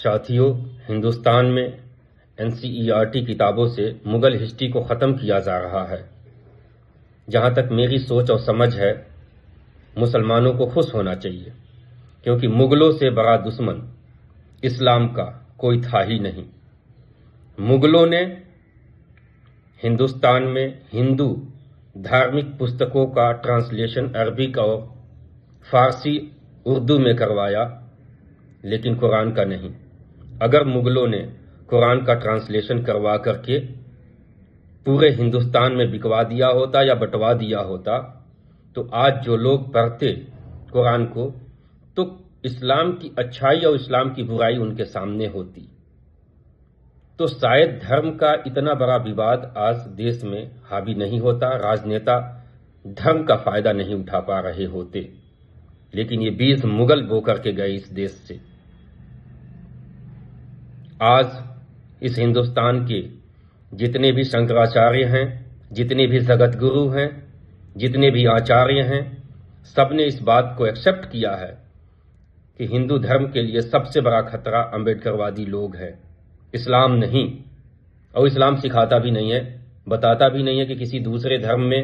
ساتھیوں، ہندوستان میں NCERT کتابوں سے مغل ہسٹری کو ختم کیا جا رہا ہے۔ جہاں تک میری سوچ اور سمجھ ہے، مسلمانوں کو خوش ہونا چاہیے، کیونکہ مغلوں سے بڑا دشمن اسلام کا کوئی تھا ہی نہیں۔ مغلوں نے ہندوستان میں ہندو دھارمک پستکوں کا ٹرانسلیشن عربک اور فارسی اردو میں کروایا، لیکن قرآن کا نہیں۔ اگر مغلوں نے قرآن کا ٹرانسلیشن کروا کر کے پورے ہندوستان میں بکوا دیا ہوتا یا بٹوا دیا ہوتا تو آج جو لوگ پڑھتے قرآن کو تو اسلام کی اچھائی اور اسلام کی برائی ان کے سامنے ہوتی، تو شاید دھرم کا اتنا بڑا وواد آج دیش میں حاوی نہیں ہوتا، راجنیتا دھرم کا فائدہ نہیں اٹھا پا رہے ہوتے، لیکن یہ 20 مغل بو کر کے گئے اس دیش سے۔ آج اس ہندوستان کے جتنے بھی شنکراچاریہ ہیں، جتنے بھی جگت گرو ہیں، جتنے بھی آچاریہ ہیں، سب نے اس بات کو ایکسپٹ کیا ہے کہ ہندو دھرم کے لیے سب سے بڑا خطرہ امبیڈکر وادی لوگ ہیں، اسلام نہیں۔ اور اسلام سکھاتا بھی نہیں ہے، بتاتا بھی نہیں ہے کہ کسی دوسرے دھرم میں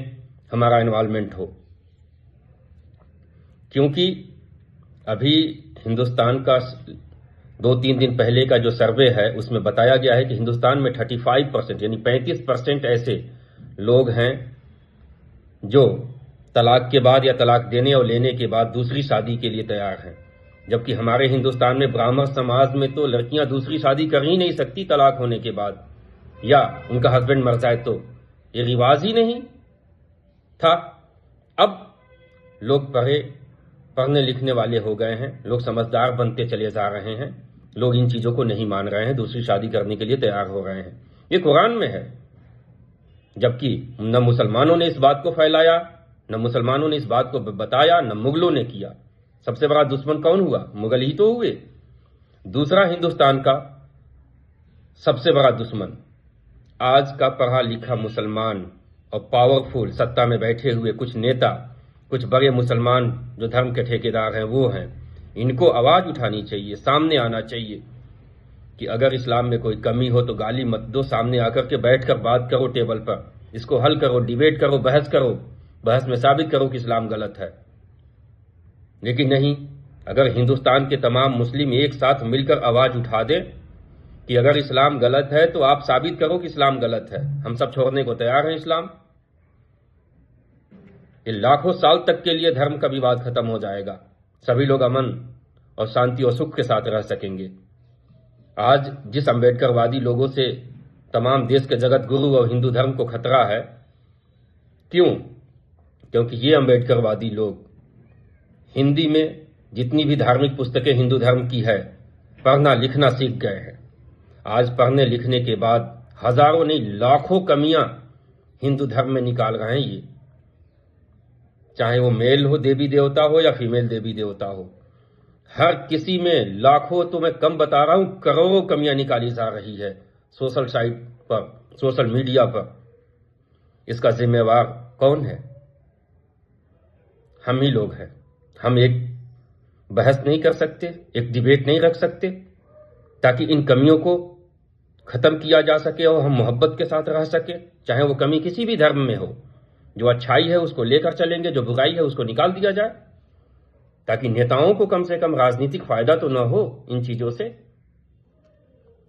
ہمارا انوالومنٹ ہو، کیونکہ ابھی ہندوستان کا 2-3 دن پہلے کا جو سروے ہے اس میں بتایا گیا ہے کہ ہندوستان میں 35% یعنی 35% ایسے لوگ ہیں جو طلاق کے بعد یا طلاق دینے اور لینے کے بعد دوسری شادی کے لیے تیار ہیں، جبکہ ہمارے ہندوستان میں برہمن سماج میں تو لڑکیاں دوسری شادی کر ہی نہیں سکتی طلاق ہونے کے بعد، یا ان کا ہسبینڈ مر جائے تو یہ رواج ہی نہیں تھا۔ اب لوگ پڑھنے لکھنے والے ہو گئے ہیں، لوگ سمجھدار بنتے چلے جا رہے ہیں، لوگ ان چیزوں کو نہیں مان رہے ہیں، دوسری شادی کرنے کے لیے تیار ہو رہے ہیں۔ یہ قرآن میں ہے، جبکہ نہ مسلمانوں نے اس بات کو پھیلایا، نہ مسلمانوں نے اس بات کو بتایا، نہ مغلوں نے کیا۔ سب سے بڑا دشمن کون ہوا؟ مغل ہی تو ہوئے۔ دوسرا، ہندوستان کا سب سے بڑا دشمن آج کا پڑھا لکھا مسلمان اور پاورفل سطح میں بیٹھے ہوئے کچھ نیتا، کچھ بڑے مسلمان جو دھرم کے ٹھیکیدار ہیں وہ ہیں۔ ان کو آواز اٹھانی چاہیے، سامنے آنا چاہیے کہ اگر اسلام میں کوئی کمی ہو تو گالی مت دو، سامنے آ کر کے بیٹھ کر بات کرو، ٹیبل پر اس کو حل کرو، ڈیبیٹ کرو، بحث میں ثابت کرو کہ اسلام غلط ہے۔ لیکن نہیں، اگر ہندوستان کے تمام مسلم ایک ساتھ مل کر آواز اٹھا دیں کہ اگر اسلام غلط ہے تو آپ ثابت کرو کہ اسلام غلط ہے، ہم سب چھوڑنے کو تیار ہیں اسلام، یہ لاکھوں سال تک کے لیے دھرم کا وواد ختم ہو جائے گا، سبھی لوگ امن اور شانتی اور سکھ کے ساتھ رہ سکیں گے۔ آج جس امبیڈکر وادی لوگوں سے تمام دیش کے جگت گرو اور ہندو دھرم کو خطرہ ہے، کیوں؟ کیونکہ یہ امبیڈکر وادی لوگ ہندی میں جتنی بھی دھارمک پستکیں ہندو دھرم کی ہے پڑھنا لکھنا سیکھ گئے ہیں۔ آج پڑھنے لکھنے کے بعد ہزاروں نہیں لاکھوں کمیاں ہندو دھرم میں نکال رہے ہیں، یہ چاہے وہ میل ہو دیوی دیوتا ہو یا فیمیل دیوی دیوتا ہو، ہر کسی میں لاکھوں، تو میں کم بتا رہا ہوں، کروڑوں کمیاں نکالی جا رہی ہے سوشل سائٹ پر، سوشل میڈیا پر۔ اس کا ذمہ وار کون ہے؟ ہم ہی لوگ ہیں۔ ہم ایک بحث نہیں کر سکتے، ایک ڈیبیٹ نہیں رکھ سکتے تاکہ ان کمیوں کو ختم کیا جا سکے اور ہم محبت کے ساتھ رہ سکیں، چاہے وہ کمی کسی بھی دھرم میں ہو۔ جو اچھائی ہے اس کو لے کر چلیں گے، جو برائی ہے اس کو نکال دیا جائے، تاکہ نیتاؤں کو کم سے کم راجنیتک فائدہ تو نہ ہو ان چیزوں سے۔